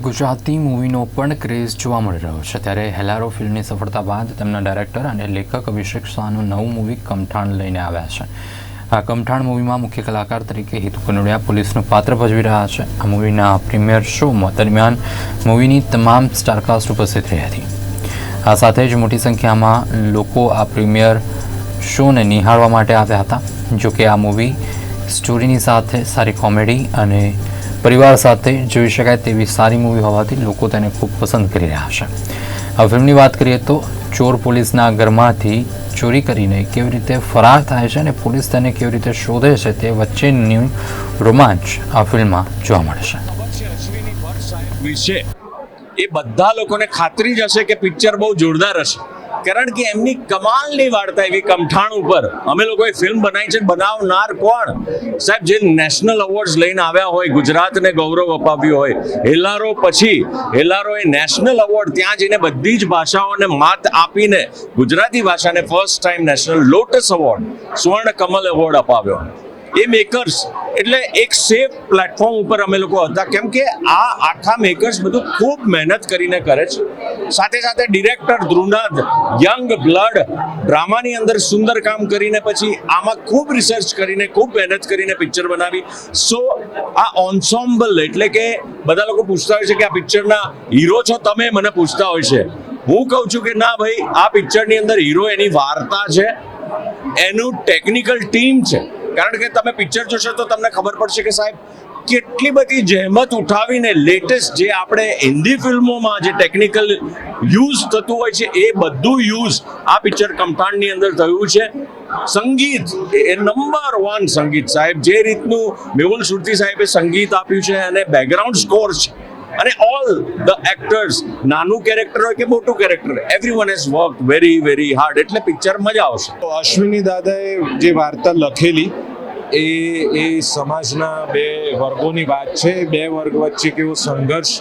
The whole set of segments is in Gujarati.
ગુજરાતી મૂવીનો પણ ક્રેઝ જોવા મળી રહ્યો છે ત્યારે હેલારો ફિલ્મની સફળતા બાદ તેમના ડાયરેક્ટર અને લેખક અભિષેક શાહનું નવું મૂવી કમઠાણ લઈને આવ્યા છે। આ કમઠાણ મૂવીમાં મુખ્ય કલાકાર તરીકે હિતુ કનોડિયા પોલીસનું પાત્ર ભજવી રહ્યા છે। આ મૂવીના પ્રીમિયર શોમાં દરમિયાન મૂવીની તમામ સ્ટારકાસ્ટ ઉપસ્થિત રહી હતી। આ સાથે જ મોટી સંખ્યામાં લોકો આ પ્રીમિયર શોને નિહાળવા માટે આવ્યા હતા। જોકે આ મૂવી સ્ટોરીની સાથે સારી કોમેડી અને પરિવાર સાથે જોઈ શકાય તેવી સારી મૂવી હોવાથી લોકો તેને ખૂબ પસંદ કરી રહ્યા છે। આ ફિલ્મની વાત કરીએ તો ચોર પોલીસના ઘરમાંથી ચોરી કરીને કેવી રીતે ફરાર થાય છે અને પોલીસ તેને કેવી રીતે શોધે છે તે વચ્ચેનું રોમાંચ આ ફિલ્મમાં જોવા મળશે। વિશે એ બધા લોકોને ખાતરી જ હશે કે પિક્ચર બહુ જોરદાર હશે, કારણ કે એમની કમાલની વાર્તા એવી કમઠાણ ઉપર અમે લોકોએ ફિલ્મ બનાવી છે। બનાવનાર કોણ સાહેબ, જે નેશનલ એવોર્ડ્સ લઈને આવ્યા હોય, ગુજરાતને ગૌરવ અપાવ્યું હોય, હેલારો પછી હેલારોએ નેશનલ એવોર્ડ ત્યાં જઈને બધી જ ભાષાઓને માત આપીને ગુજરાતી ભાષાને first time national lotus award, Swarna Kamal award અપાવ્યો। એ મેકર્સ એટલે એક સેફ પ્લેટફોર્મ ઉપર અમે લોકો હતા, કેમ કે આ આખા મેકર્સ બધું ખૂબ મહેનત કરીને કરે છે। સાથે સાથે ડિરેક્ટર ધ્રુનાદ યંગ બ્લડ ડ્રામાની અંદર સુંદર કામ કરીને પછી આમાં ખૂબ રિસર્ચ કરીને ખૂબ મહેનત કરીને પિક્ચર બનાવી। સો આ ઓન્સોમ્બલ એટલે કે બધા લોકો પૂછતા હોય છે કે આ પિક્ચરના હીરો છો તમે, મને પૂછતા હોય છે। હું કહું છું કે ના ભાઈ, આ પિક્ચરની અંદર હીરો એની વાર્તા છે, એનું ટેકનિકલ ટીમ છે। કારણ કે તમે પિક્ચર જોશો તો તમને ખબર પડશે કે સાહેબ કેટલી બધી જહેમત ઉઠાવીને લેટેસ્ટ જે આપણે હિન્દી ફિલ્મોમાં જે ટેકનિકલ યુઝ થતું હોય છે એ બધું યુઝ આ પિક્ચર કમઠાણની અંદર થયું છે। સંગીત એ નંબર 1 સંગીત સાહેબ, જે રીતનું મેહુલ સુરતી સાહેબે સંગીત આપ્યું છે અને બેકગ્રાઉન્ડ સ્કોર છે અને ઓલ ધ એક્ટર્સ, નાનું કેરેક્ટર હોય કે મોટું character, everyone has worked very very hard, એટલે પિક્ચર મજા આવશે। તો અશ્વિની દાદાએ જે વાર્તા લખેલી એ સમાજના બે વર્ગોની વાત છે। બે વર્ગ વચ્ચે કેવો સંઘર્ષ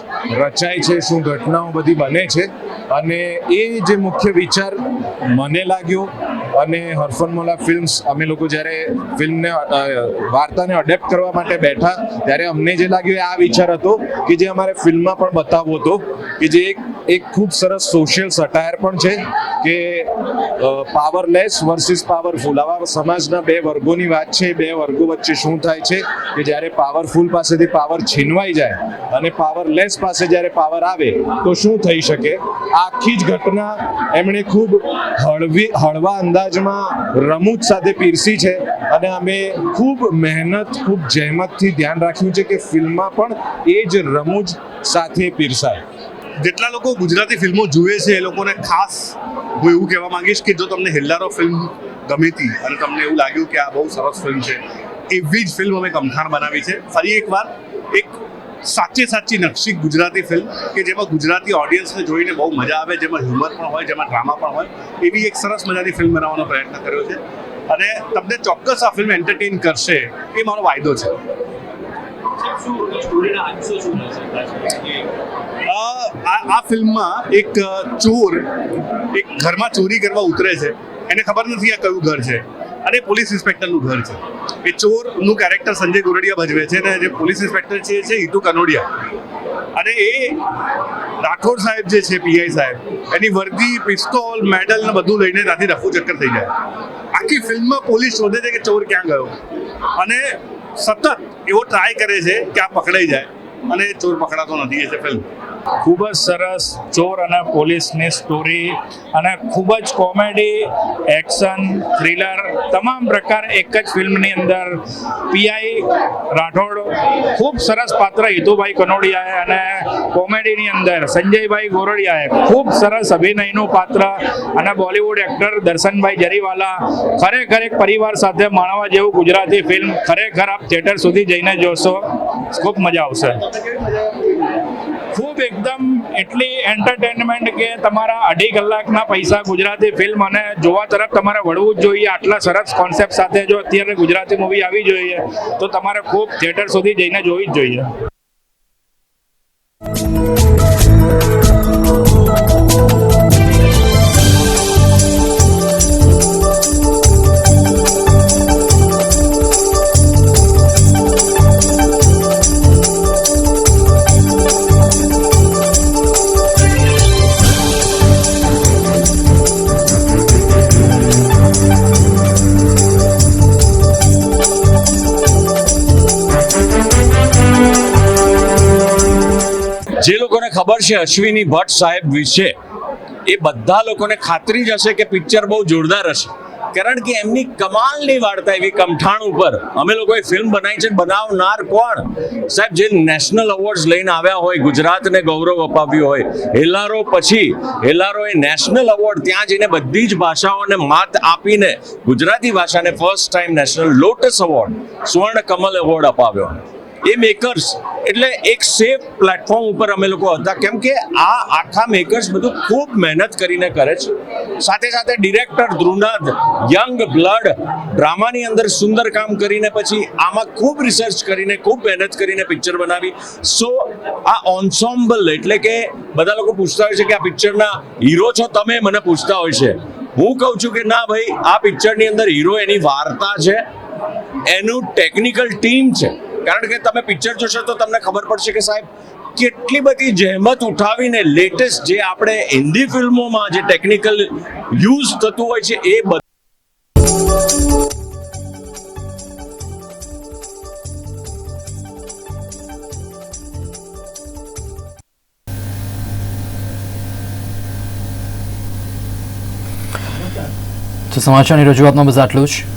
રચાય છે, શું ઘટનાઓ બધી બને છે, અને એ જે મુખ્ય વિચાર મને લાગ્યો અને હરફનમોલા ફિલ્મ્સ અમે લોકો જ્યારે ફિલ્મને વાર્તાને અડેપ્ટ કરવા માટે બેઠા ત્યારે અમને જે લાગ્યું એ આ વિચાર હતો કે જે અમારે ફિલ્મમાં પણ બતાવવો હતો, કે જે એક ખૂબ સરસ સોશિયલ સટાયર પણ છે કે પાવરલેસ વર્સિસ પાવરફુલ, આવા સમાજના બે વર્ગોની વાત છે। બે વર્ગો વચ્ચે શું થાય છે કે જ્યારે પાવરફુલ પાસેથી પાવર છીનવાઈ જાય અને પાવરલેસ પાસે જ્યારે પાવર આવે તો શું થઈ શકે, આખી જ ઘટના એમણે ખૂબ હળવા અંદાજમાં રમૂજ સાથે પીરસી છે અને અમે ખૂબ મહેનત, ખૂબ જહેમતથી ધ્યાન રાખ્યું છે કે ફિલ્મમાં પણ એ જ રમૂજ સાથે પીરસાય। જેટલા લોકો ગુજરાતી ફિલ્મો જુએ છે એ લોકોને ખાસ હું એવું કહેવા માંગીશ કે જો તમને હેલ્લારો ફિલ્મ ગમી હતી અને તમને એવું લાગ્યું કે આ બહુ સરસ ફિલ્મ છે, એવી જ ફિલ્મ અમે કમઠાણ બનાવી છે। ફરી એકવાર એક સાચી નકશી ગુજરાતી ફિલ્મ કે જેમાં ગુજરાતી ઓડિયન્સને જોઈને બહુ મજા આવે, જેમાં હ્યુમર પણ હોય, જેમાં ડ્રામા પણ હોય, એવી એક સરસ મજાની ફિલ્મ બનાવવાનો પ્રયત્ન કર્યો છે અને તમને ચોક્કસ આ ફિલ્મ એન્ટરટેન કરશે એ મારો વાયદો છે। આ ફિલ્મમાં એક ચોર એક ઘરમાં ચોરી કરવા ઉતરે છે, એને ખબર નથી આ કયું ઘર છે અને પોલીસ ઇન્સ્પેક્ટરનું ઘર છે। એ ચોરનું કેરેક્ટર સંજય ગોરડિયા ભજવે છે અને જે પોલીસ ઇન્સ્પેક્ટર છે એ છે હિતુ કનોડિયા, અને એ રાઠોડ સાહેબ જે છે પીઆઈ સાહેબ, એની વર્દી, પિસ્તોલ, મેડલ ને બધું લઈને ત્યાંથી રફુ ચક્કર થઈ જાય। આખી ફિલ્મમાં પોલીસ શોધે છે કે ચોર ક્યાં ગયો અને સતત એવો ટ્રાય કરે છે કે આ પકડાઈ જાય અને ચોર પકડાતો નથી। એ છે ફિલ્મ ખૂબ જ સરસ ચોર અને પોલીસની સ્ટોરી અને ખૂબ જ કોમેડી, એક્શન, થ્રિલર તમામ પ્રકાર એક જ ફિલ્મની અંદર પીઆઈ રાઠોડ ખૂબ સરસ પાત્ર હિતુભાઈ કનોડિયાએ અને કોમેડીની અંદર સંજયભાઈ ગોરડિયાએ ખૂબ સરસ અભિનયનું પાત્ર અને બોલિવૂડ એક્ટર દર્શનભાઈ જરીવાલા, ખરેખર એક પરિવાર સાથે માણવા જેવું ગુજરાતી ફિલ્મ, ખરેખર આપ થિયેટર સુધી જઈને જોશો, ખૂબ મજા આવશે। ખૂબ એકદમ એટલી એન્ટરટેનમેન્ટ કે તમારા 2.5 કલાકના પૈસા ગુજરાતી ફિલ્મ અને જોવા તરફ તમારે વળવું જ જોઈએ। આટલા સરસ કોન્સેપ્ટ સાથે જો અત્યારે ગુજરાતી મૂવી આવી જોઈએ તો તમારે ખૂબ થિયેટર સુધી જઈને જોવી જ જોઈએ। જે લોકોને ખબર છે અશ્વિની ભટ્ટ સાહેબ વિશે, એ બધા લોકોને ખાતરી જ હશે કે પિક્ચર બહુ જોરદાર હશે, કારણ કે એમની કમાલની વાર્તા એવી કમઠાણ ઉપર અમે લોકોએ ફિલ્મ બનાવી છે. બનાવનાર કોણ સાહેબ, જે નેશનલ એવોર્ડ્સ લઈને આવ્યા હોય, ગુજરાતને ગૌરવ અપાવ્યું હોય, હેલારો પછી હેલારોએ નેશનલ એવોર્ડ ત્યાં જઈને બધી જ ભાષાઓને માત આપીને ગુજરાતી ભાષાને first time national lotus award, Swarna Kamal award અપાવ્યો. એ મેકર્સ એટલે એક સેફ પ્લેટફોર્મ ઉપર અમે લોકો હતા, કેમ કે આ આખા મેકર્સ બધું ખૂબ મહેનત કરીને કરે છે. સાથે સાથે ડિરેક્ટર ધ્રુનાદ યંગ બ્લડ ડ્રામાની અંદર સુંદર કામ કરીને પછી આમાં ખૂબ રિસર્ચ કરીને ખૂબ મહેનત કરીને પિક્ચર બનાવી. સો આ ઓન્સોમ્બલ એટલે કે બધા લોકો પૂછતા હોય છે કે આ પિક્ચરના હીરો છો તમે, મને પૂછતા હોય છે. હું કહું છું કે ના ભાઈ, આ પિક્ચરની અંદર હીરો એની વાર્તા છે, એનું ટેકનિકલ ટીમ છે. કારણ કે તમે પિક્ચર જોશો તો તમને ખબર પડશે કે સાહેબ કેટલી બધી જહેમત ઉઠાવીને લેટેસ્ટ જે આપણે હિન્દી ફિલ્મોમાં જે ટેકનિકલ યુઝ થતું હોય છે એ બધું. તો સમાચારની રજૂઆતમાં બસ આટલું જ.